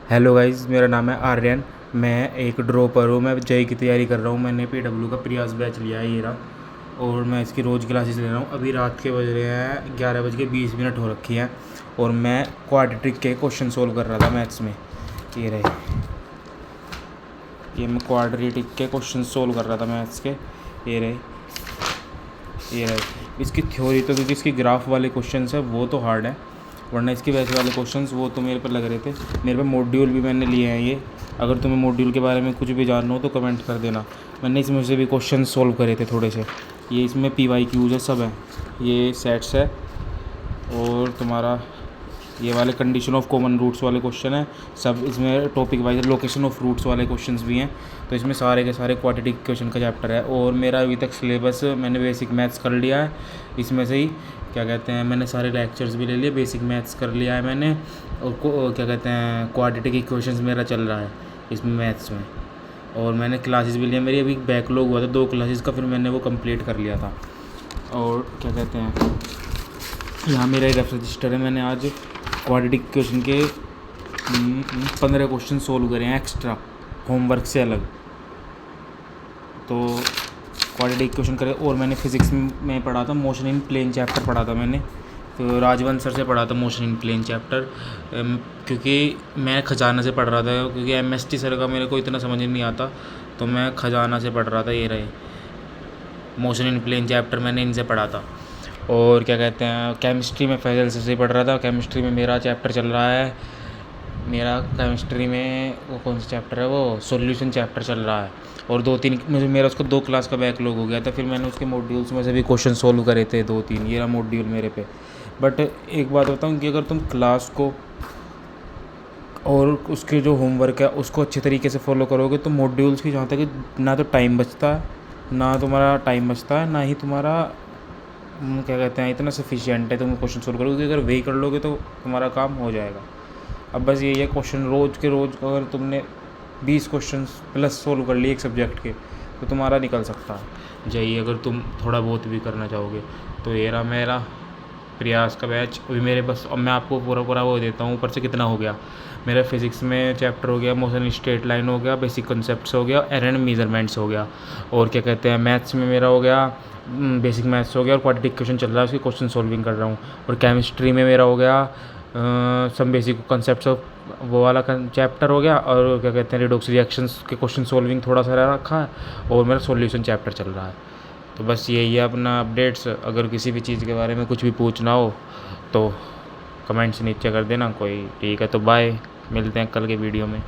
Hello guys, मेरा नाम है आर्यन। मैं एक ड्रॉपर हूँ। मैं जेईई की तैयारी कर रहा हूँ। मैंने पीडब्ल्यू का प्रयास बैच लिया है ये रहा, और मैं इसकी रोज़ क्लासेस ले रहा हूँ। अभी रात के बज रहे हैं 11:20 हो रखी हैं, और मैं क्वाड्रेटिक के क्वेश्चन सोल्व कर रहा था मैथ्स में। ये रहे, ये मैं क्वाड्रेटिक के क्वेश्चन सोल्व कर रहा था मैथ्स के। ये रहे इसकी थ्योरी तो, क्योंकि इसकी ग्राफ वाले क्वेश्चन है वो तो हार्ड है, वरना इसके वैसे वाले क्वेश्चंस वो तो मेरे पर लग रहे थे। मेरे पे मॉड्यूल भी मैंने लिए हैं ये। अगर तुम्हें मॉड्यूल के बारे में कुछ भी जानना हो तो कमेंट कर देना। मैंने इसमें से भी क्वेश्चन सोल्व करे थे थोड़े से। ये इसमें PYQs है, सब है, ये सेट्स है, और तुम्हारा ये वाले कंडीशन ऑफ कॉमन रूट्स वाले क्वेश्चन है सब इसमें। Topic wise location of roots वाले क्वेश्चंस भी हैं। तो इसमें सारे के सारे क्वाड्रेटिक क्वेश्चन का चैप्टर है। और मेरा अभी तक सिलेबस मैंने बेसिक मैथ्स कर लिया है। इसमें से ही क्या कहते हैं, मैंने सारे लेक्चर्स भी ले लिए, बेसिक मैथ्स कर लिया है मैंने, और क्या कहते हैं क्वाड्रेटिक इक्वेशंस मेरा चल रहा है इसमें मैथ्स में। और मैंने क्लासेस भी लिया, मेरी अभी बैकलॉग हुआ था 2 क्लासेस का, फिर मैंने वो कंप्लीट कर लिया था। और क्या कहते हैं, यहाँ मेरा रेफरेंस रजिस्टर है। मैंने आज क्वाड्रेटिक क्वेश्चन के 15 क्वेश्चन सोल्व करे हैं एक्स्ट्रा, होमवर्क से अलग। तो क्वाड्रेटिक क्वेश्चन करे। और मैंने फिज़िक्स में पढ़ा था, मोशन इन प्लेन चैप्टर पढ़ा था मैंने, तो राजवंश सर से पढ़ा था मोशन इन प्लेन चैप्टर। क्योंकि मैं खजाना से पढ़ रहा था, क्योंकि MST सर का मेरे को इतना समझ नहीं आता, तो मैं खजाना से पढ़ रहा था। ये रहे मोशन इन प्लेन चैप्टर मैंने इनसे पढ़ा था। और क्या कहते हैं, केमिस्ट्री में फैजल सर से पढ़ रहा था। केमिस्ट्री में मेरा चैप्टर चल रहा है, मेरा केमिस्ट्री में वो कौन सा चैप्टर है, वो सॉल्यूशन चैप्टर चल रहा है। और 2-3 मेरा उसको 2 क्लास का बैकलॉग हो गया था, फिर मैंने उसके मॉड्यूल्स में से भी क्वेश्चन सोल्व करे थे 2-3। ये रहा मॉड्यूल मेरे पे। बट एक बात बताऊँ कि अगर तुम क्लास को और उसके जो होमवर्क है उसको अच्छे तरीके से फॉलो करोगे तो मॉड्यूल्स की जहाँ तक ना तो टाइम बचता है, ना तुम्हारा टाइम बचता है, ना ही तुम्हारा क्या कहते हैं इतना सफिशिएंट है तुम क्वेश्चन सोल्व करोगे। अगर वही कर लोगे तो तुम्हारा काम हो जाएगा। अब बस यही है, क्वेश्चन रोज़ के रोज़ अगर तुमने 20 क्वेश्चन प्लस सोल्व कर लिए एक सब्जेक्ट के, तो तुम्हारा निकल सकता है जेईई, अगर तुम थोड़ा बहुत भी करना चाहोगे। तो ये रहा मेरा प्रयास का बैच। अभी मेरे बस, अब मैं आपको पूरा वो देता हूँ ऊपर से कितना हो गया। मेरा फिज़िक्स में चैप्टर हो गया, मोशन स्ट्रेट लाइन हो गया, बेसिक कॉन्सेप्ट्स हो गया, एरर एंड मेजरमेंट्स हो गया। और क्या कहते हैं, मैथ्स में मेरा हो गया, बेसिक मैथ्स हो गया, और क्वाड्रेटिक क्वेश्चन चल रहा है, उसकी क्वेश्चन सॉल्विंग कर रहा हूँ। और केमिस्ट्री में मेरा हो गया सम बेसिक कॉन्सेप्ट्स ऑफ वो वाला चैप्टर हो गया। और क्या कहते हैं, रिडॉक्स रिएक्शंस के क्वेश्चन सॉल्विंग थोड़ा सा रखा है, और मेरा सॉल्यूशन चैप्टर चल रहा है। तो बस यही है अपना अपडेट्स। अगर किसी भी चीज़ के बारे में कुछ भी पूछना हो तो कमेंट्स नीचे कर देना कोई। ठीक है, तो बाय, मिलते हैं कल के वीडियो में।